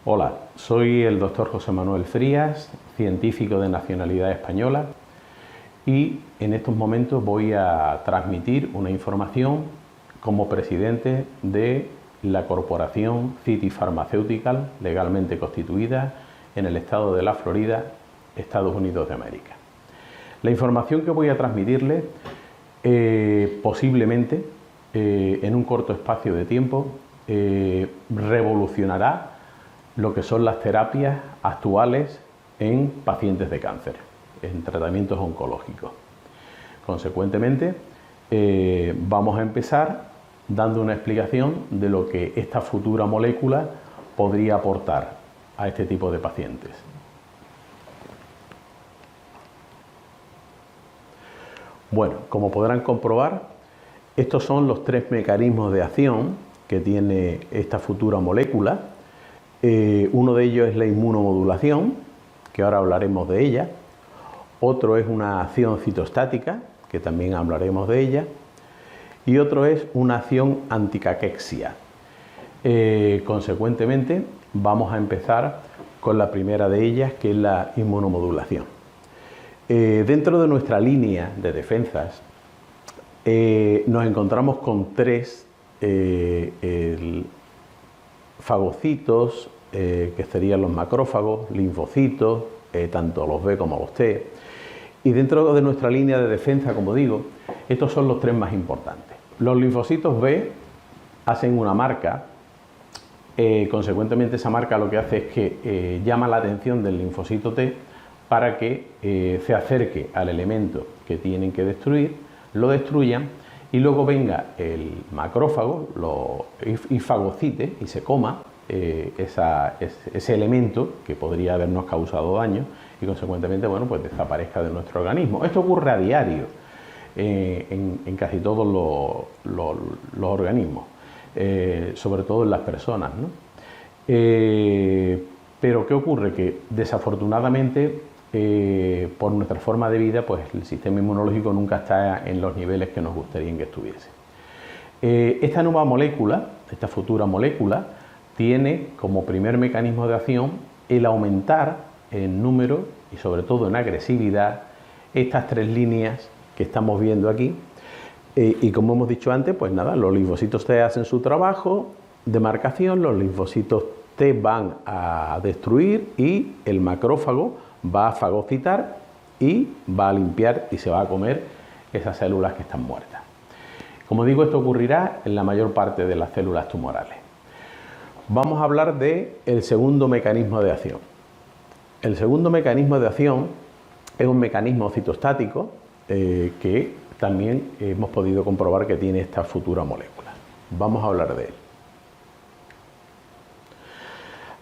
Hola, soy el doctor José Manuel Frías, científico de nacionalidad española, y en estos momentos voy a transmitir una información como presidente de la corporación City Pharmaceutical, legalmente constituida en el estado de la Florida, Estados Unidos de América. La información que voy a transmitirle posiblemente en un corto espacio de tiempo revolucionará lo que son las terapias actuales en pacientes de cáncer, en tratamientos oncológicos. Consecuentemente, vamos a empezar dando una explicación de lo que esta futura molécula podría aportar a este tipo de pacientes. Bueno, como podrán comprobar, estos son los tres mecanismos de acción que tiene esta futura molécula. Uno de ellos es la inmunomodulación, que ahora hablaremos de ella. Otro es una acción citostática, que también hablaremos de ella. Y otro es una acción anticaquexia. Consecuentemente, vamos a empezar con la primera de ellas, que es la inmunomodulación. Dentro de nuestra línea de defensas, nos encontramos con tres fagocitos, que serían los macrófagos, linfocitos, tanto los B como los T. Y dentro de nuestra línea de defensa, como digo, estos son los tres más importantes. Los linfocitos B hacen una marca, consecuentemente esa marca lo que hace es que llama la atención del linfocito T para que se acerque al elemento que tienen que destruir, lo destruyan y luego venga el macrófago y fagocite y se coma ese elemento que podría habernos causado daño y consecuentemente, bueno, pues desaparezca de nuestro organismo. Esto ocurre a diario en casi todos los organismos, sobre todo en las personas, ¿no? Pero ¿qué ocurre? Que desafortunadamente por nuestra forma de vida, pues el sistema inmunológico nunca está en los niveles que nos gustaría que estuviese. Esta nueva molécula, esta futura molécula, tiene como primer mecanismo de acción el aumentar en número y sobre todo en agresividad estas tres líneas que estamos viendo aquí. Y como hemos dicho antes, pues nada, los linfocitos T hacen su trabajo de marcación, los linfocitos T van a destruir y el macrófago va a fagocitar y va a limpiar y se va a comer esas células que están muertas. Como digo, esto ocurrirá en la mayor parte de las células tumorales. Vamos a hablar del segundo mecanismo de acción. El segundo mecanismo de acción es un mecanismo citostático que también hemos podido comprobar que tiene esta futura molécula. Vamos a hablar de él.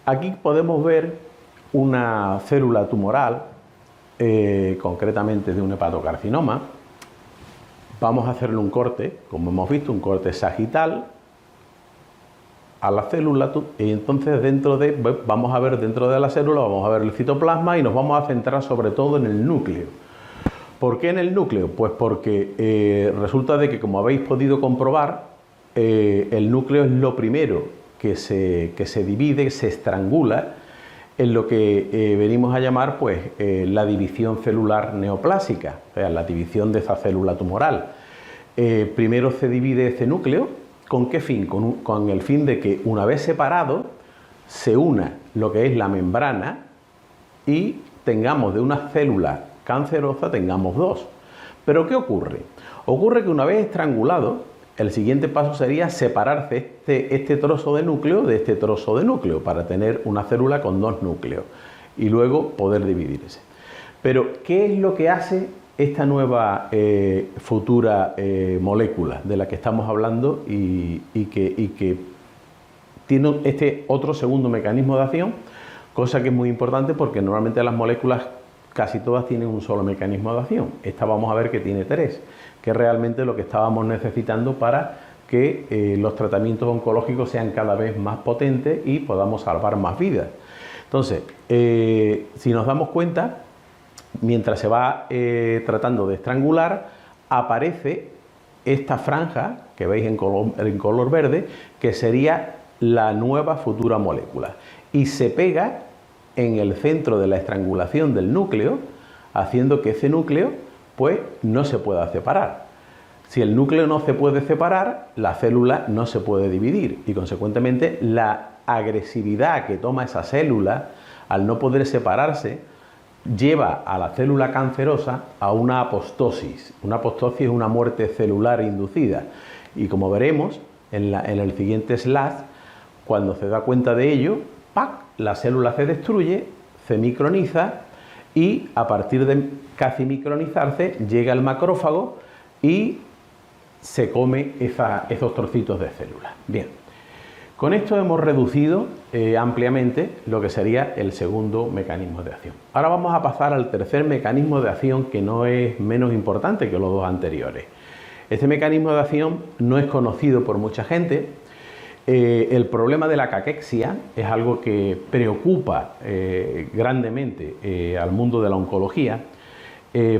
Aquí podemos ver una célula tumoral, concretamente de un hepatocarcinoma. Vamos a hacerle un corte, como hemos visto, un corte sagital a la célula, y entonces vamos a ver dentro de la célula, vamos a ver el citoplasma y nos vamos a centrar sobre todo en el núcleo. ¿Por qué en el núcleo? Pues porque resulta de que, como habéis podido comprobar, el núcleo es lo primero que se divide, se estrangula en lo que venimos a llamar pues la división celular neoplásica, o sea, la división de esa célula tumoral. Primero se divide ese núcleo. ¿Con qué fin? Con el fin de que una vez separado se una lo que es la membrana y tengamos de una célula cancerosa, tengamos dos. ¿Pero qué ocurre? Ocurre que una vez estrangulado, el siguiente paso sería separarse este trozo de núcleo de este trozo de núcleo para tener una célula con dos núcleos y luego poder dividirse. Pero ¿qué es lo que hace esta nueva futura molécula de la que estamos hablando y que tiene este otro segundo mecanismo de acción? Cosa que es muy importante porque normalmente las moléculas casi todas tienen un solo mecanismo de acción. Esta vamos a ver que tiene tres, que es realmente lo que estábamos necesitando para que los tratamientos oncológicos sean cada vez más potentes y podamos salvar más vidas. Entonces, si nos damos cuenta, mientras se va tratando de estrangular, aparece esta franja que veis en color verde, que sería la nueva futura molécula y se pega en el centro de la estrangulación del núcleo, haciendo que ese núcleo pues no se pueda separar. Si el núcleo no se puede separar, la célula no se puede dividir y consecuentemente la agresividad que toma esa célula al no poder separarse lleva a la célula cancerosa a una apostosis. Una apostosis es una muerte celular inducida y como veremos en el siguiente slide, cuando se da cuenta de ello, ¡pac!, la célula se destruye, se microniza y a partir de casi micronizarse llega el macrófago y se come esos trocitos de célula. Bien, con esto hemos reducido ampliamente lo que sería el segundo mecanismo de acción. Ahora vamos a pasar al tercer mecanismo de acción, que no es menos importante que los dos anteriores. Este mecanismo de acción no es conocido por mucha gente. El problema de la caquexia es algo que preocupa grandemente al mundo de la oncología.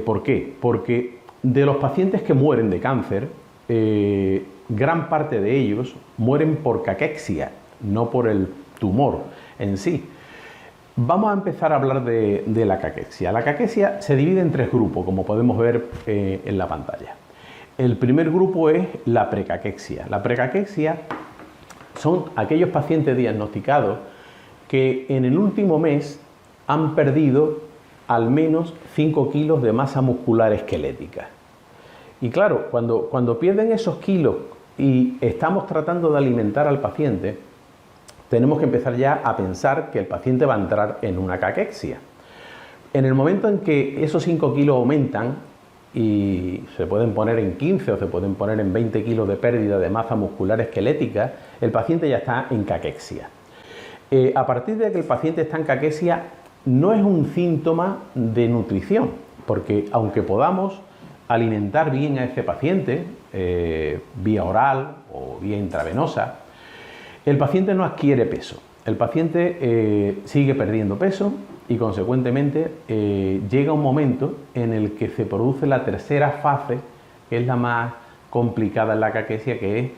¿Por qué? Porque de los pacientes que mueren de cáncer, gran parte de ellos mueren por caquexia, no por el tumor en sí. Vamos a empezar a hablar de la caquexia. La caquexia se divide en tres grupos, como podemos ver en la pantalla. El primer grupo es la precaquexia. La precaquexia son aquellos pacientes diagnosticados que en el último mes han perdido al menos 5 kilos de masa muscular esquelética. Y claro, cuando pierden esos kilos y estamos tratando de alimentar al paciente, tenemos que empezar ya a pensar que el paciente va a entrar en una caquexia. En el momento en que esos 5 kilos aumentan y se pueden poner en 15 o se pueden poner en 20 kilos de pérdida de masa muscular esquelética, el paciente ya está en caquexia. A partir de que el paciente está en caquexia, no es un síntoma de nutrición, porque aunque podamos alimentar bien a ese paciente, vía oral o vía intravenosa, el paciente no adquiere peso. El paciente sigue perdiendo peso y consecuentemente llega un momento en el que se produce la tercera fase, que es la más complicada en la caquexia, que es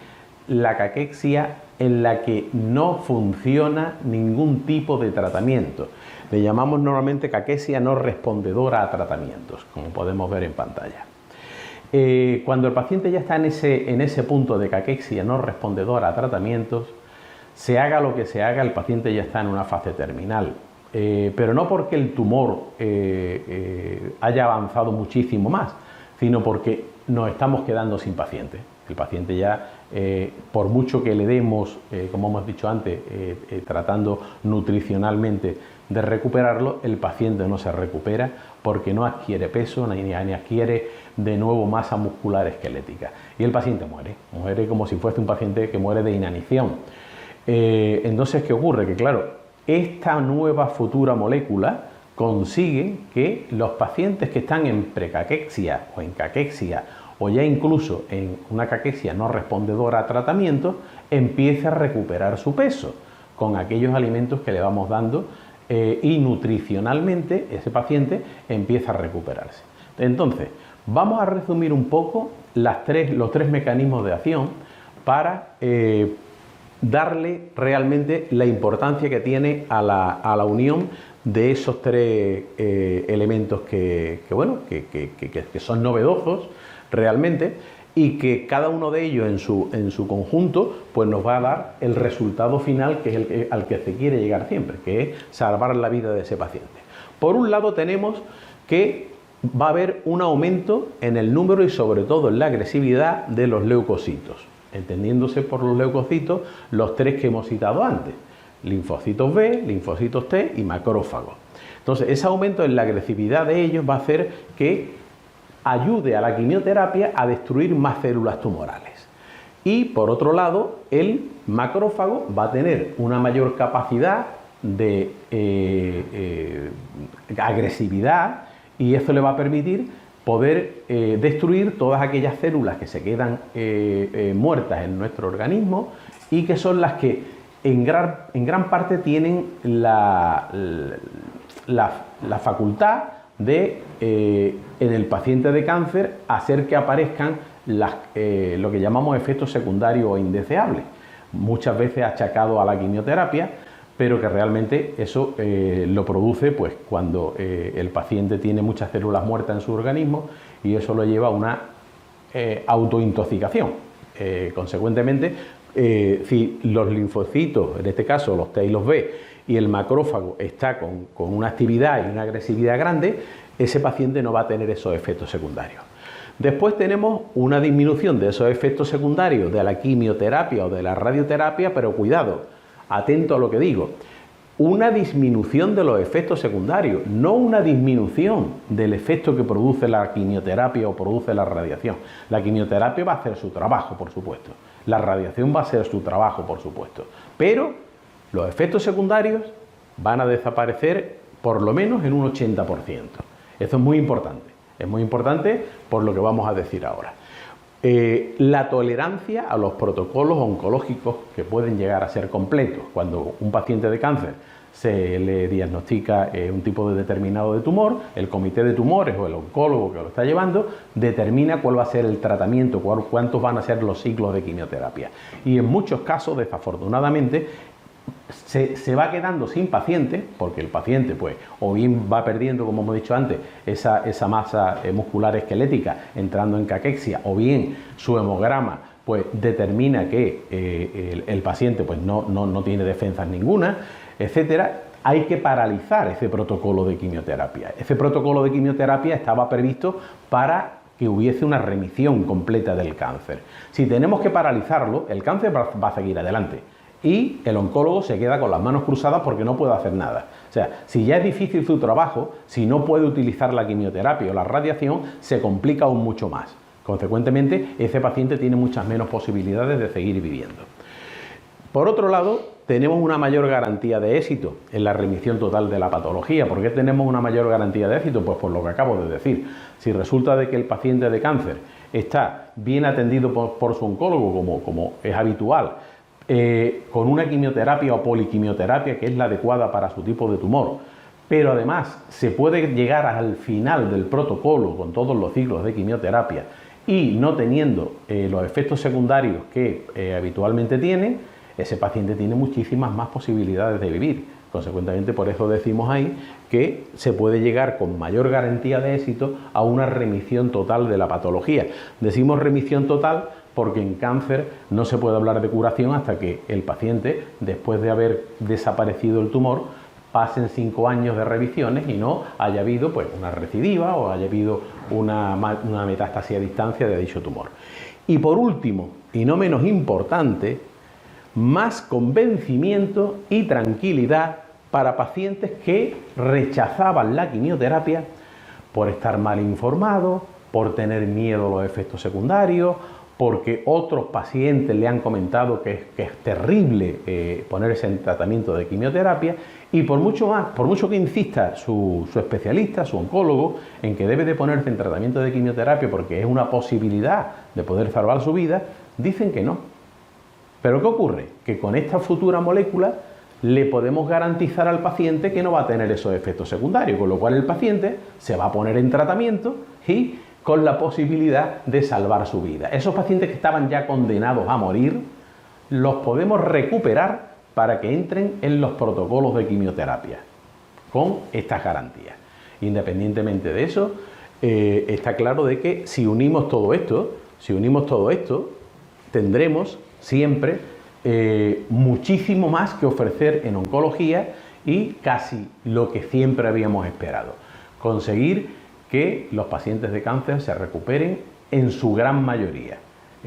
la caquexia en la que no funciona ningún tipo de tratamiento. Le llamamos normalmente caquexia no respondedora a tratamientos, como podemos ver en pantalla. Cuando el paciente ya está en ese punto de caquexia no respondedora a tratamientos, se haga lo que se haga, el paciente ya está en una fase terminal. Pero no porque el tumor haya avanzado muchísimo más, sino porque nos estamos quedando sin paciente. El paciente ya, por mucho que le demos, como hemos dicho antes, tratando nutricionalmente de recuperarlo, el paciente no se recupera porque no adquiere peso ni adquiere de nuevo masa muscular esquelética. Y el paciente muere como si fuese un paciente que muere de inanición. Entonces, ¿qué ocurre? Que claro, esta nueva futura molécula consigue que los pacientes que están en precaquexia o en caquexia o ya incluso en una caquexia no respondedora a tratamiento, empiece a recuperar su peso con aquellos alimentos que le vamos dando y nutricionalmente ese paciente empieza a recuperarse. Entonces, vamos a resumir un poco los tres mecanismos de acción para darle realmente la importancia que tiene a la unión de esos tres elementos que son novedosos realmente y que cada uno de ellos en su conjunto pues nos va a dar el resultado final que es al que se quiere llegar siempre, que es salvar la vida de ese paciente. Por un lado tenemos que va a haber un aumento en el número y sobre todo en la agresividad de los leucocitos, entendiéndose por los leucocitos los tres que hemos citado antes: linfocitos B, linfocitos T y macrófagos. Entonces, ese aumento en la agresividad de ellos va a hacer que ayude a la quimioterapia a destruir más células tumorales. Y por otro lado, el macrófago va a tener una mayor capacidad de agresividad y eso le va a permitir poder destruir todas aquellas células que se quedan muertas en nuestro organismo y que son las que en gran parte tienen la facultad de, en el paciente de cáncer, hacer que aparezcan lo que llamamos efectos secundarios o indeseables. muchas veces achacado a la quimioterapia, pero que realmente eso lo produce pues cuando el paciente tiene muchas células muertas en su organismo y eso lo lleva a una autointoxicación. Consecuentemente, si los linfocitos, en este caso los T y los B, y el macrófago está con una actividad y una agresividad grande, ese paciente no va a tener esos efectos secundarios. Después tenemos una disminución de esos efectos secundarios de la quimioterapia o de la radioterapia, pero cuidado, atento a lo que digo, una disminución de los efectos secundarios, no una disminución del efecto que produce la quimioterapia o produce la radiación. La quimioterapia va a hacer su trabajo, por supuesto, la radiación va a hacer su trabajo, por supuesto, pero los efectos secundarios van a desaparecer por lo menos en un 80%. Esto es muy importante por lo que vamos a decir ahora. La tolerancia a los protocolos oncológicos que pueden llegar a ser completos. Cuando un paciente de cáncer se le diagnostica un tipo determinado de tumor, el comité de tumores o el oncólogo que lo está llevando determina cuál va a ser el tratamiento, cuántos van a ser los ciclos de quimioterapia. Y en muchos casos, desafortunadamente, se va quedando sin paciente, porque el paciente pues o bien va perdiendo, como hemos dicho antes, esa masa muscular esquelética entrando en caquexia, o bien su hemograma pues determina que el paciente pues no tiene defensas ninguna, etcétera. Hay que paralizar ese protocolo de quimioterapia. Ese protocolo de quimioterapia estaba previsto para que hubiese una remisión completa del cáncer. Si tenemos que paralizarlo, el cáncer va a seguir adelante. Y el oncólogo se queda con las manos cruzadas porque no puede hacer nada. O sea, si ya es difícil su trabajo, si no puede utilizar la quimioterapia o la radiación, se complica aún mucho más. Consecuentemente, ese paciente tiene muchas menos posibilidades de seguir viviendo. Por otro lado, tenemos una mayor garantía de éxito en la remisión total de la patología. ¿Por qué tenemos una mayor garantía de éxito? Pues por lo que acabo de decir. Si resulta de que el paciente de cáncer está bien atendido por su oncólogo, como es habitual, con una quimioterapia o poliquimioterapia que es la adecuada para su tipo de tumor, pero además se puede llegar al final del protocolo con todos los ciclos de quimioterapia y no teniendo los efectos secundarios que habitualmente tiene, ese paciente tiene muchísimas más posibilidades de vivir. Consecuentemente, por eso decimos ahí que se puede llegar con mayor garantía de éxito a una remisión total de la patología. Decimos remisión total porque en cáncer no se puede hablar de curación hasta que el paciente, después de haber desaparecido el tumor, pasen 5 años de revisiones y no haya habido pues, una recidiva o haya habido una metástasis a distancia de dicho tumor. Y por último, y no menos importante, más convencimiento y tranquilidad para pacientes que rechazaban la quimioterapia por estar mal informados, por tener miedo a los efectos secundarios, porque otros pacientes le han comentado que es terrible ponerse en tratamiento de quimioterapia, y por mucho que insista su especialista, su oncólogo, en que debe de ponerse en tratamiento de quimioterapia porque es una posibilidad de poder salvar su vida, dicen que no. Pero ¿qué ocurre? Que con esta futura molécula le podemos garantizar al paciente que no va a tener esos efectos secundarios, con lo cual el paciente se va a poner en tratamiento y con la posibilidad de salvar su vida. Esos pacientes que estaban ya condenados a morir, los podemos recuperar para que entren en los protocolos de quimioterapia, con estas garantías. Independientemente de eso, está claro de que si unimos todo esto, tendremos siempre muchísimo más que ofrecer en oncología y casi lo que siempre habíamos esperado. Conseguir que los pacientes de cáncer se recuperen en su gran mayoría.